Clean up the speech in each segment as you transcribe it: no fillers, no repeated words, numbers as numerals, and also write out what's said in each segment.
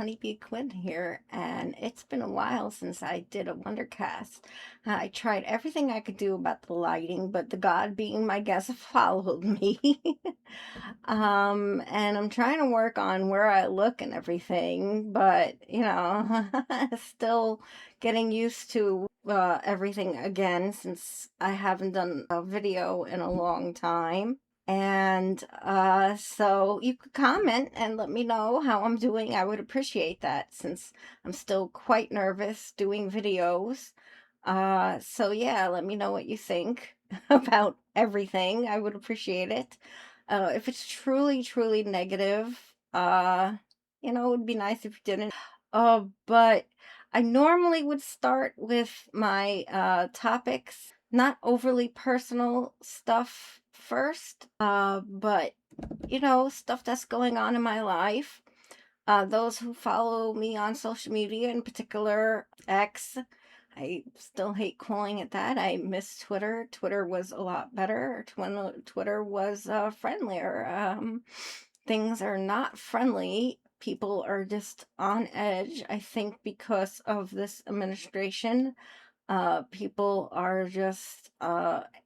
Honeybee Quinn here, and it's been a while since I did a WonderCast. I tried everything I could do about the lighting, but the God being my guest followed me. And I'm trying to work on where I look and everything, but still getting used to everything again since I haven't done a video in a long time. And so you could comment and let me know how I'm doing. I would appreciate that since I'm still quite nervous doing videos. So yeah, let me know what you think about everything. I would appreciate it. If it's truly, truly negative, it would be nice if you didn't. But I normally would start with my topics, not overly personal stuff first, but stuff that's going on in my life. Those who follow me on social media, in particular X, I still hate calling it that. I miss Twitter. Twitter was a lot better. Twitter was friendlier. Things are not friendly. People are just on edge, I think, because of this administration. People are just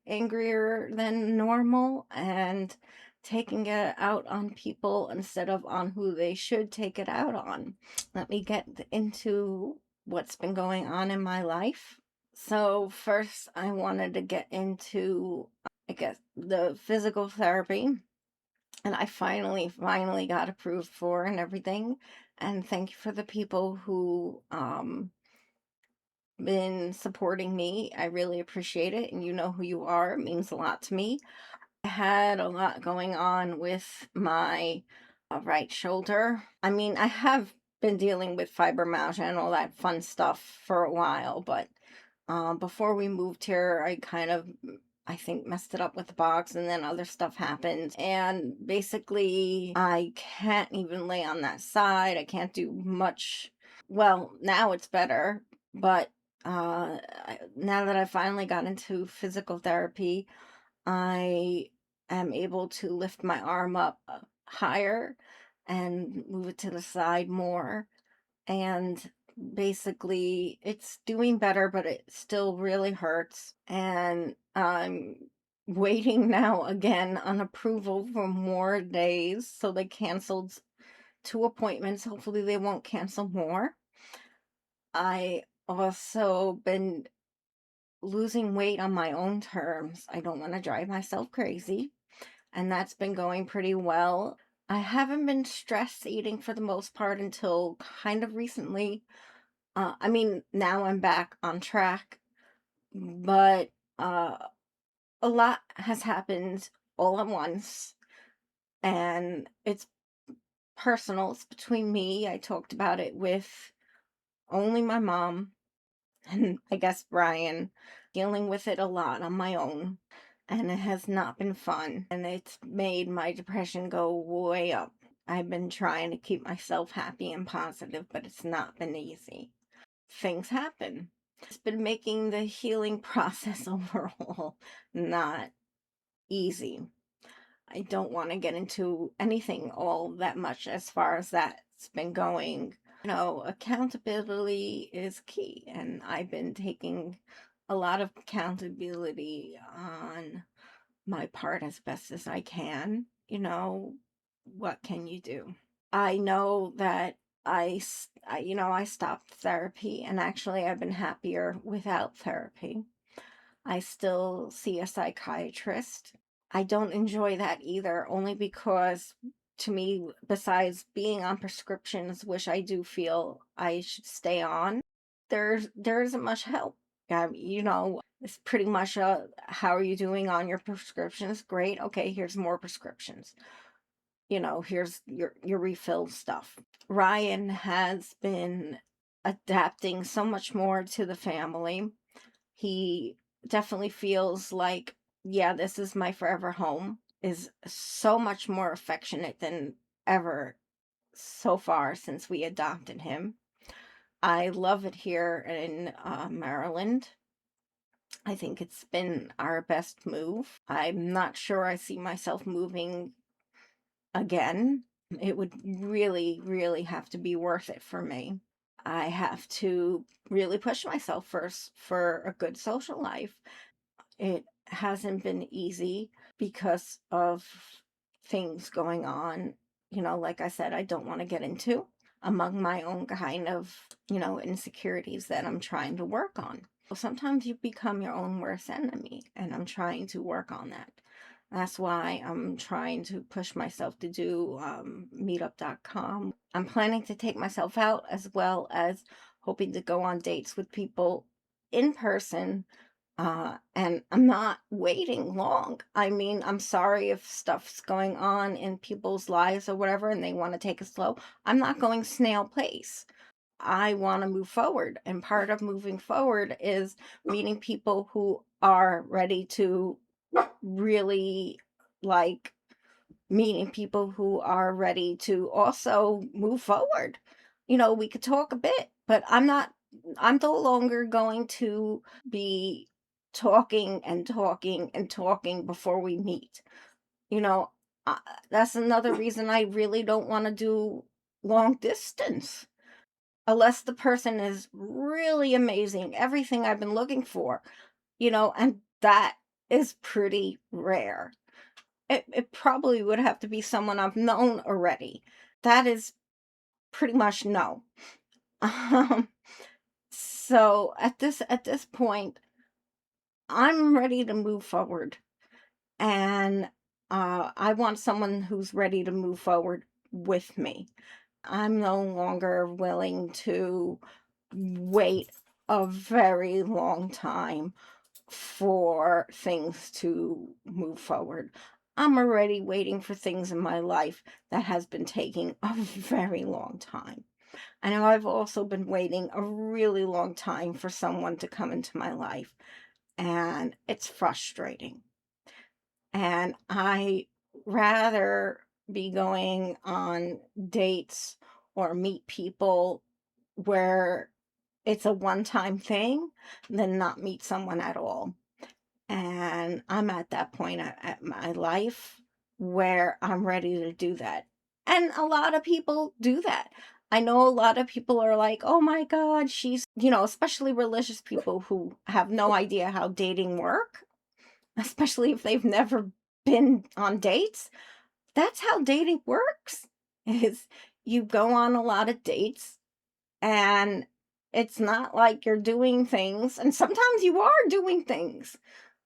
angrier than normal and taking it out on people instead of on who they should take it out on. Let me get into what's been going on in my life. So first I wanted to get into, I guess, the physical therapy, and I finally got approved for and everything. And thank you for the people who been supporting me. I really appreciate it, and you know who you are. It means a lot to me. I had a lot going on with my right shoulder. I mean, I have been dealing with fibromyalgia and all that fun stuff for a while, but before we moved here, I think, messed it up with the box, and then other stuff happened. And basically, I can't even lay on that side. I can't do much. Well, now it's better, but now that I finally got into physical therapy, I am able to lift my arm up higher and move it to the side more. And basically, it's doing better, but it still really hurts. And I'm waiting now again on approval for more days. So they canceled 2 appointments. Hopefully, they won't cancel more. I also been losing weight on my own terms. I don't want to drive myself crazy, and that's been going pretty well. I haven't been stress eating for the most part until kind of recently. I mean, now I'm back on track, but uh, a lot has happened all at once, and it's personal. It's between me. I talked about it with only my mom and I guess Brian, dealing with it a lot on my own, and it has not been fun, and it's made my depression go way up. I've been trying to keep myself happy and positive, but it's not been easy. Things happen. It's been making the healing process overall not easy. I don't want to get into anything all that much as far as that's been going. Accountability is key, and I've been taking a lot of accountability on my part as best as I can. What can you do? I know that I stopped therapy, and actually I've been happier without therapy. I still see a psychiatrist. I don't enjoy that either, only because to me, besides being on prescriptions, which I do feel I should stay on, there isn't much help. It's pretty much how are you doing on your prescriptions? Great. Okay, here's more prescriptions. Here's your refill stuff. Ryan has been adapting so much more to the family. He definitely feels like, yeah, this is my forever home, is so much more affectionate than ever so far since we adopted him. I love it here in Maryland. I think it's been our best move. I'm not sure I see myself moving again. It would really, really have to be worth it for me. I have to really push myself first for a good social life. It hasn't been easy because of things going on, like I said, I don't want to get into among my own kind of, insecurities that I'm trying to work on. Well, sometimes you become your own worst enemy, and I'm trying to work on that. That's why I'm trying to push myself to do meetup.com. I'm planning to take myself out, as well as hoping to go on dates with people in person, and I'm not waiting long. I mean, I'm sorry if stuff's going on in people's lives or whatever and they want to take it slow. I'm not going snail pace. I want to move forward. And part of moving forward is meeting people who are ready to really, like, meeting people who are ready to also move forward. We could talk a bit, but I'm no longer going to be talking and talking and talking before we meet. You know, uh, that's another reason I really don't want to do long distance unless the person is really amazing, everything I've been looking for, and that is pretty rare. It probably would have to be someone I've known already. That is pretty much no. Um, so at this point, I'm ready to move forward, and I want someone who's ready to move forward with me. I'm no longer willing to wait a very long time for things to move forward. I'm already waiting for things in my life that has been taking a very long time. I know I've also been waiting a really long time for someone to come into my life, and it's frustrating. And I rather be going on dates or meet people where it's a one-time thing than not meet someone at all. And I'm at that point at my life where I'm ready to do that. And a lot of people do that. I know a lot of people are like, oh my God, especially religious people who have no idea how dating work, especially if they've never been on dates. That's how dating works, is you go on a lot of dates, and it's not like you're doing things, and sometimes you are doing things.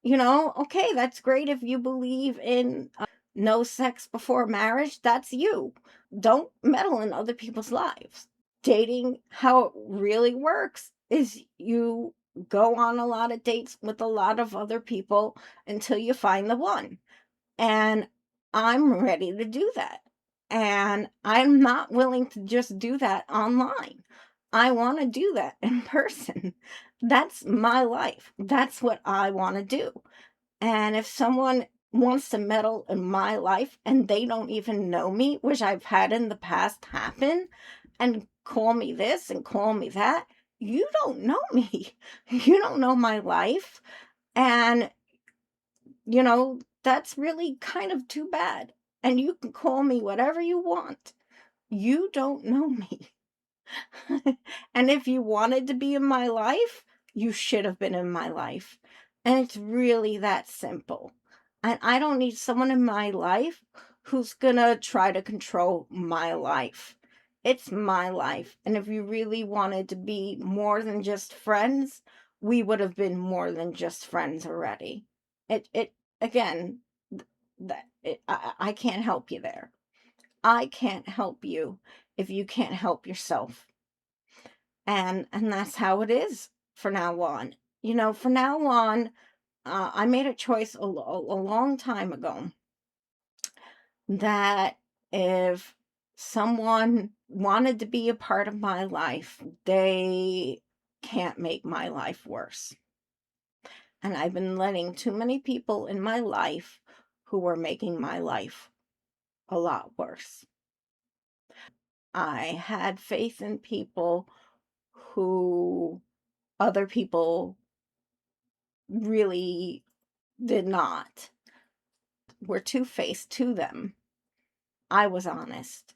Okay, that's great if you believe in no sex before marriage. That's you. Don't meddle in other people's lives. Dating, how it really works is you go on a lot of dates with a lot of other people until you find the one. And I'm ready to do that. And I'm not willing to just do that online. I want to do that in person. That's my life. That's what I want to do. And if someone wants to meddle in my life and they don't even know me, which I've had in the past happen, and call me this and call me that, you don't know me. You don't know my life. And that's really kind of too bad. And you can call me whatever you want. You don't know me. And if you wanted to be in my life, you should have been in my life. And it's really that simple. And I don't need someone in my life who's gonna try to control my life. It's my life. And if you really wanted to be more than just friends, we would have been more than just friends already. It again, I can't help you there. I can't help you if you can't help yourself. And that's how it is for now on. For now on, I made a choice a long time ago that if someone wanted to be a part of my life, they can't make my life worse. And I've been letting too many people in my life who were making my life a lot worse. I had faith in people who other people really did not. Were two-faced to them. I was honest.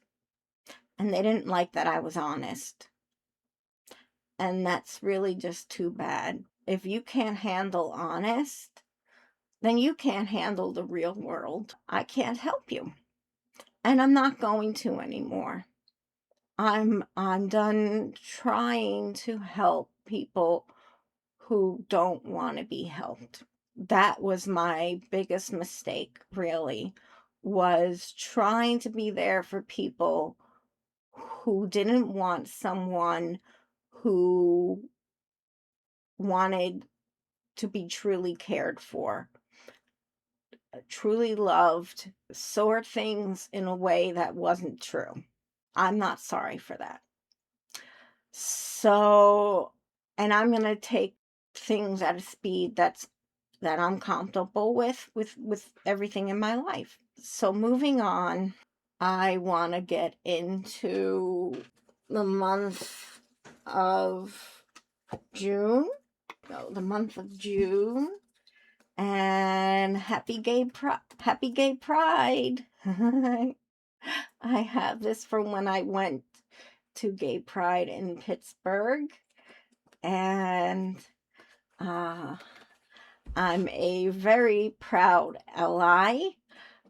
and they didn't like that I was honest. And that's really just too bad. If you can't handle honest, then you can't handle the real world. I can't help you. And I'm not going to anymore. I'm done trying to help people who don't want to be helped. That was my biggest mistake, really, was trying to be there for people who didn't want someone who wanted to be truly cared for, truly loved, saw things in a way that wasn't true. I'm not sorry for that. So, and I'm going to take things at a speed that I'm comfortable with everything in my life. So moving on, I want to get into the month of June. No, the month of June. And happy gay pride. I have this from when I went to gay pride in Pittsburgh, and I'm a very proud ally.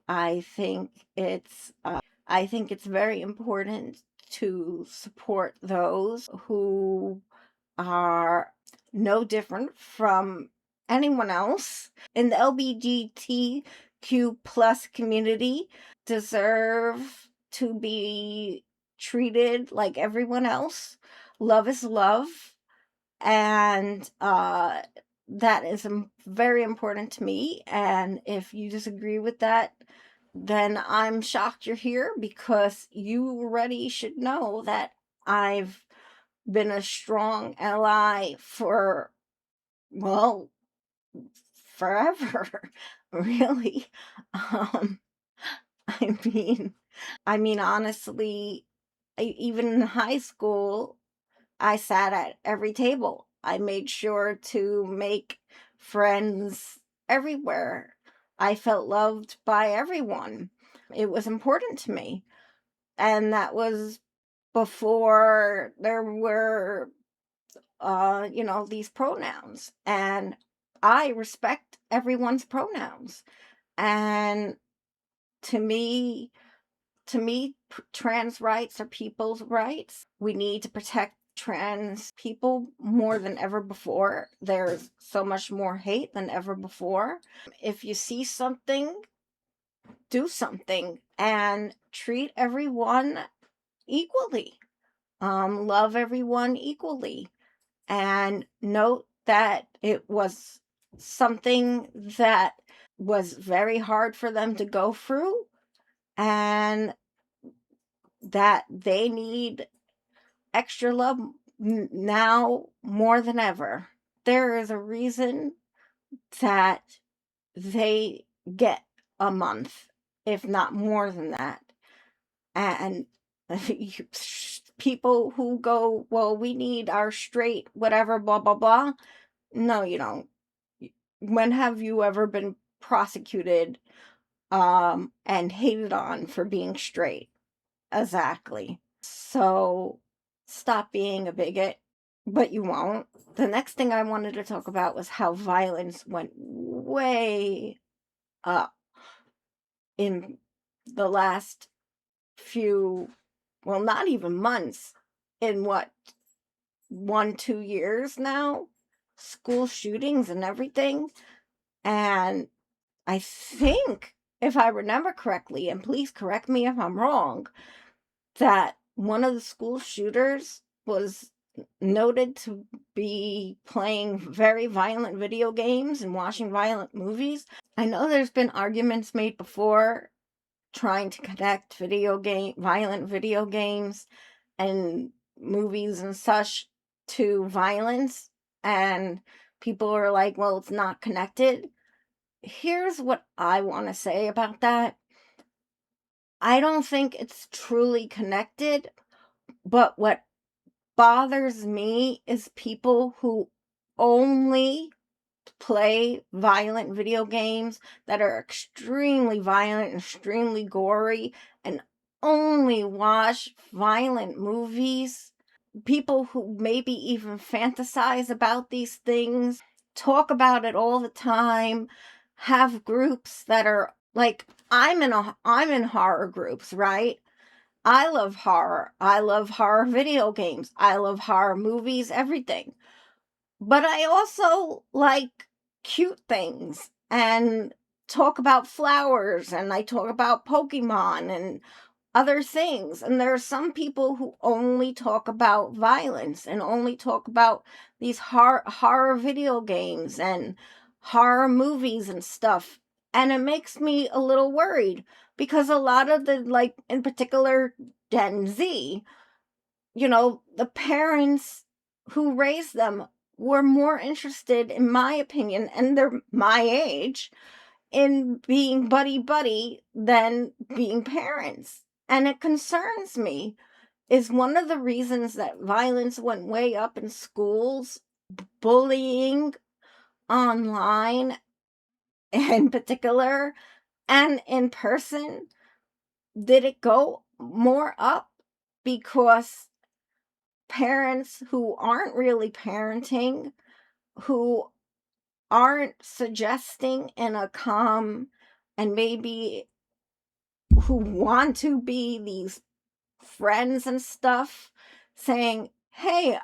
I think it's very important to support those who are no different from anyone else in the LGBTQ plus community, deserve to be treated like everyone else. Love is love, and that is very important to me. And if you disagree with that, then I'm shocked you're here, because you already should know that I've been a strong ally for, well, forever, really. Um, I mean, honestly, even in high school, I sat at every table. I made sure to make friends everywhere. I felt loved by everyone. It was important to me. And that was before there were, these pronouns. And I respect everyone's pronouns. And to me, trans rights are people's rights. We need to protect trans people more than ever before. There's so much more hate than ever before. If you see something, do something and treat everyone equally. Love everyone equally. And note that it was something that was very hard for them to go through, and that they need extra love now more than ever. There is a reason that they get a month, if not more than that. And people who go, well, we need our straight, whatever, blah, blah, blah. No, you don't. When have you ever been prosecuted and hated on for being straight? Exactly. So stop being a bigot, but you won't. The next thing I wanted to talk about was how violence went way up in the last few, well, not even months, in what, 1-2 years now, school shootings and everything. And I think, if I remember correctly, and please correct me if I'm wrong, that one of the school shooters was noted to be playing very violent video games and watching violent movies. I know there's been arguments made before trying to connect violent video games and movies and such to violence, and people are like, well, it's not connected. Here's what I want to say about that. I don't think it's truly connected, but what bothers me is people who only play violent video games that are extremely violent, extremely gory, and only watch violent movies. People who maybe even fantasize about these things, talk about it all the time, have groups that are like, I'm in horror groups, right? I love horror. I love horror video games. I love horror movies, everything. But I also like cute things and talk about flowers, and I talk about Pokemon and other things. And there are some people who only talk about violence and only talk about these horror video games and horror movies and stuff. And it makes me a little worried because a lot of the, like, in particular, Gen Z, the parents who raised them were more interested, in my opinion, and they're my age, in being buddy buddy than being parents. And it concerns me. Is one of the reasons that violence went way up in schools, bullying online in particular, and in person, did it go more up because parents who aren't really parenting, who aren't suggesting in a calm, and maybe who want to be these friends and stuff, saying, hey,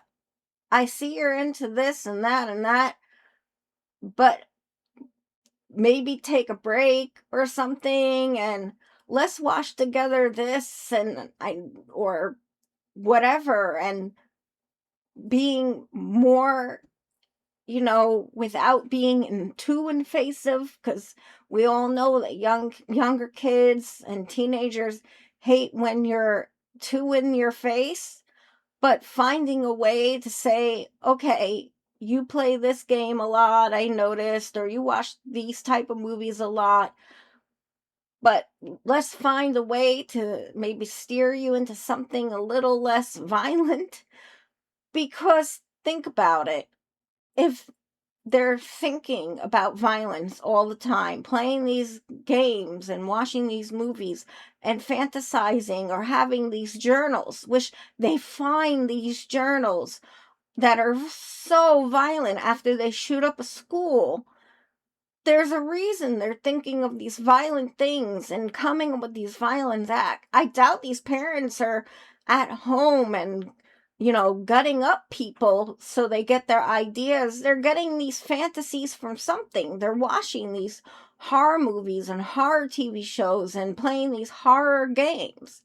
I see you're into this and that, but maybe take a break or something, and let's watch together this or whatever, and being more, without being too invasive, because we all know that younger kids and teenagers hate when you're too in your face. But finding a way to say, okay, you play this game a lot, I noticed, or you watch these type of movies a lot, but let's find a way to maybe steer you into something a little less violent. Because think about it. If they're thinking about violence all the time, playing these games and watching these movies and fantasizing or having these journals, which they find these journals that are so violent after they shoot up a school. There's a reason they're thinking of these violent things and coming up with these violent acts. I doubt these parents are at home and, gutting up people so they get their ideas. They're getting these fantasies from something. They're watching these horror movies and horror TV shows and playing these horror games.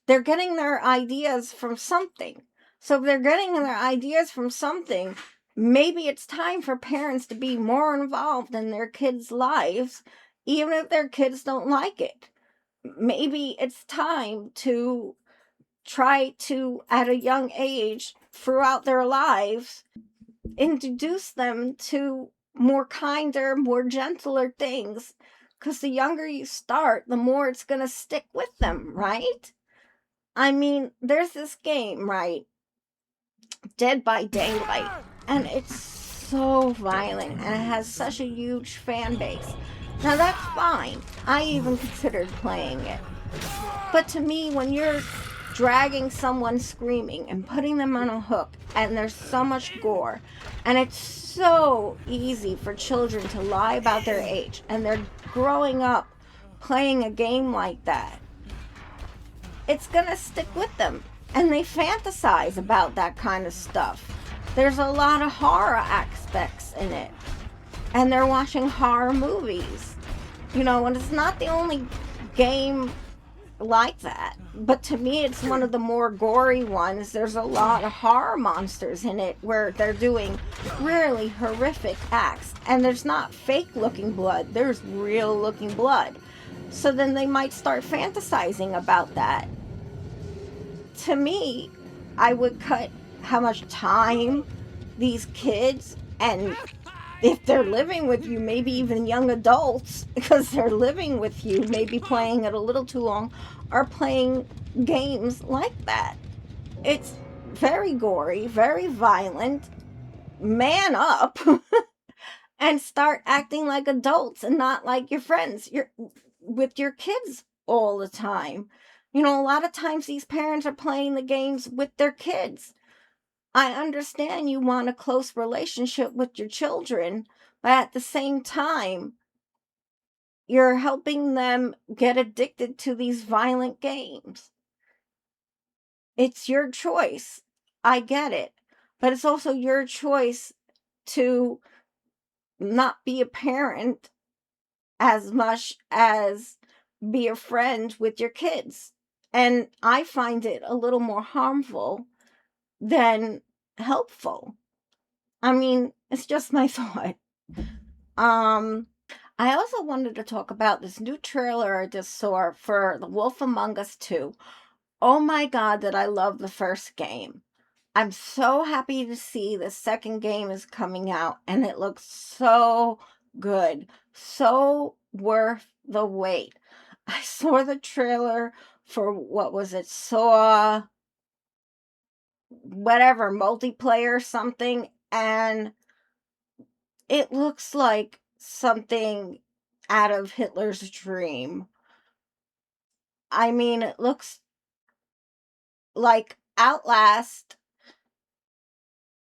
They're getting their ideas from something. So if they're getting their ideas from something, maybe it's time for parents to be more involved in their kids' lives, even if their kids don't like it. Maybe it's time to try to, at a young age, throughout their lives, introduce them to more kinder, more gentler things. Because the younger you start, the more it's going to stick with them, right? I mean, there's this game, right? Dead by Daylight. And it's so violent and it has such a huge fan base. Now that's fine. I even considered playing it. But to me, when you're dragging someone screaming and putting them on a hook, and there's so much gore, and it's so easy for children to lie about their age, and they're growing up playing a game like that, it's gonna stick with them. And they fantasize about that kind of stuff. There's a lot of horror aspects in it. And they're watching horror movies. And it's not the only game like that. But to me, it's one of the more gory ones. There's a lot of horror monsters in it where they're doing really horrific acts. And there's not fake looking blood. There's real looking blood. So then they might start fantasizing about that. To me, I would cut how much time these kids, and if they're living with you, maybe even young adults, because they're living with you, maybe playing it a little too long, are playing games like that. It's very gory, very violent. Man up and start acting like adults and not like your friends. You're with your kids all the time. You know, a lot of times these parents are playing the games with their kids. I understand you want a close relationship with your children, but at the same time, you're helping them get addicted to these violent games. It's your choice. I get it. But it's also your choice to not be a parent as much as be a friend with your kids. And I find it a little more harmful than helpful. I mean, it's just my thought. Um, I also wanted to talk about this new trailer I just saw for The Wolf Among Us 2. Oh my God, did I love the first game. I'm so happy to see the second game is coming out and it looks so good. So worth the wait. I saw the trailer for what was it? Saw whatever multiplayer something, and it looks like something out of Hitler's dream. I mean, it looks like Outlast,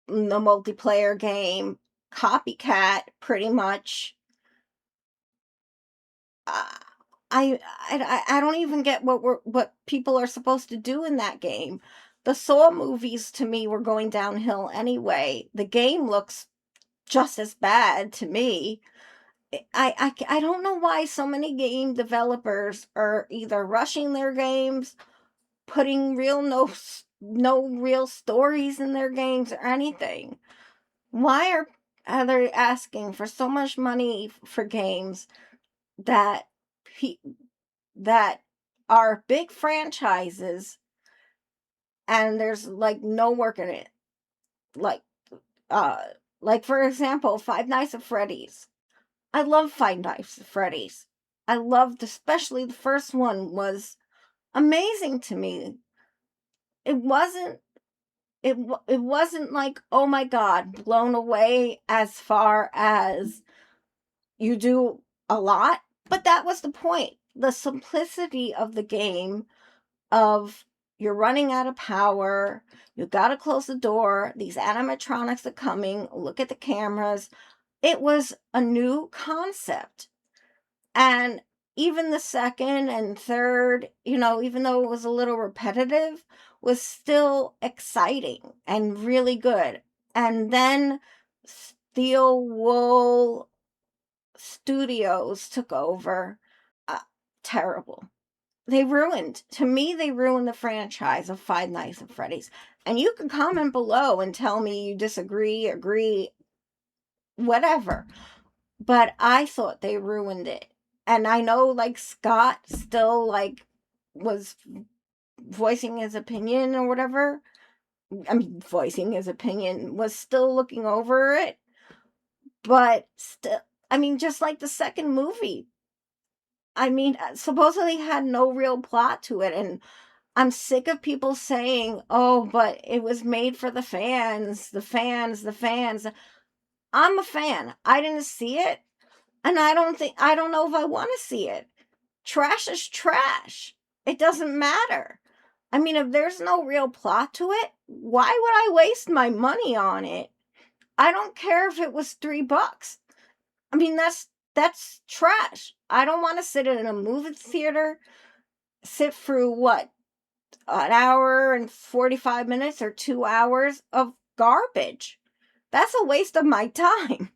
the multiplayer game, copycat, pretty much. Uh, I don't even get what people are supposed to do in that game. The Saw movies to me were going downhill anyway. The game looks just as bad to me. I don't know why so many game developers are either rushing their games, putting no real stories in their games or anything. Why are they asking for so much money for games that that are big franchises and there's like no work in it? Like uh like for example, Five Nights at Freddy's. I love Five Nights at Freddy's. I loved, especially the first one was amazing to me. It wasn't it wasn't like, oh my God, blown away as far as you do a lot, but that was the point. The simplicity of the game of you're running out of power, you got to close the door, these animatronics are coming, look at the cameras. It was a new concept. And even the second and third, even though it was a little repetitive, was still exciting and really good. And then Steel Wool Studios took over. Uh, Terrible. They ruined the franchise of Five Nights at Freddy's. And you can comment below and tell me you disagree, agree, whatever. But I thought they ruined it. And I know like Scott still like was voicing his opinion or whatever. I mean, voicing his opinion, was still looking over it. But still, I mean, just like the second movie, I mean, supposedly had no real plot to it. And I'm sick of people saying, oh, but it was made for the fans, the fans, the fans. I'm a fan. I didn't see it. And I don't know if I want to see it. Trash is trash. It doesn't matter. I mean, if there's no real plot to it, why would I waste my money on it? I don't care if it was $3. I mean, that's trash. I don't want to sit in a movie theater, sit through what, an hour and 45 minutes or 2 hours of garbage. That's a waste of my time.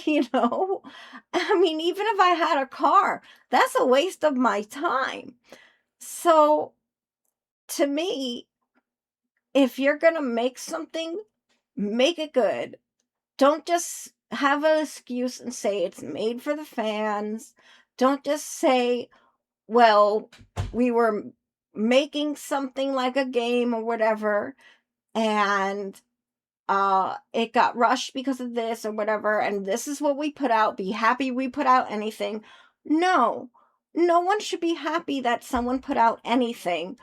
you know, I mean, even if I had a car, that's a waste of my time. So, to me, if you're going to make something, make it good. Don't just have an excuse and say it's made for the fans. Don't just say, well, we were making something like a game or whatever, and it got rushed because of this or whatever, and this is what we put out. Be happy we put out anything. No, no one should be happy that someone put out anything.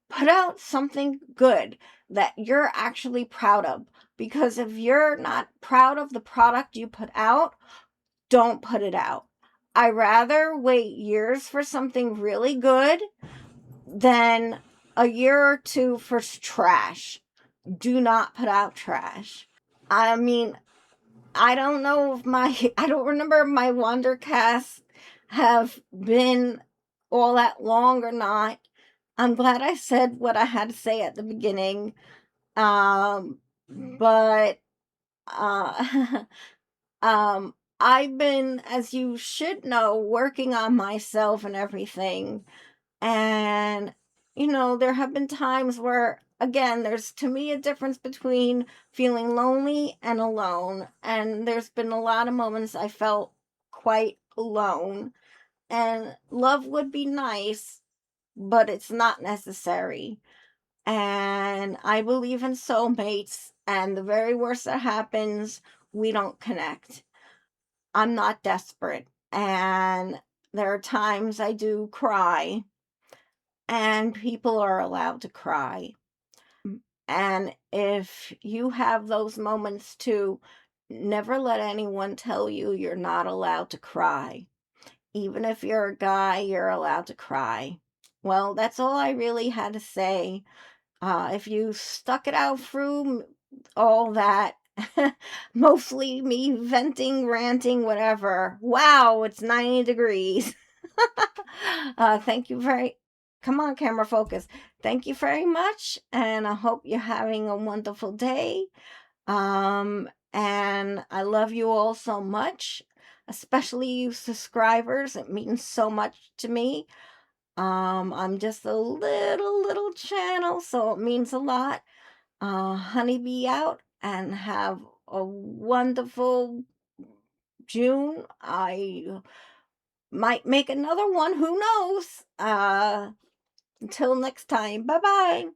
Put out something good that you're actually proud of, because if you're not proud of the product you put out, don't put it out. I rather wait years for something really good then a year or two for trash. Do not put out trash. I mean, I don't know if I don't remember if my WonderCast have been all that long or not. I'm glad I said what I had to say at the beginning. But uh I've been, as you should know, working on myself and everything. And, there have been times where, again, there's to me a difference between feeling lonely and alone. And there's been a lot of moments I felt quite alone. And love would be nice, but it's not necessary. And I believe in soulmates. And the very worst that happens, we don't connect. I'm not desperate. And there are times I do cry, and people are allowed to cry. And if you have those moments too, never let anyone tell you you're not allowed to cry. Even if you're a guy, you're allowed to cry. Well, that's all I really had to say. If you stuck it out through all that, mostly me venting, ranting, whatever. Wow, it's 90 degrees. Thank you very Come on, camera focus. Thank you very much, and I hope you're having a wonderful day. And I love you all so much, especially you subscribers. It means so much to me. I'm just a little channel, so it means a lot. Honeybee out, and have a wonderful June. I might make another one, who knows? Until next time, bye bye.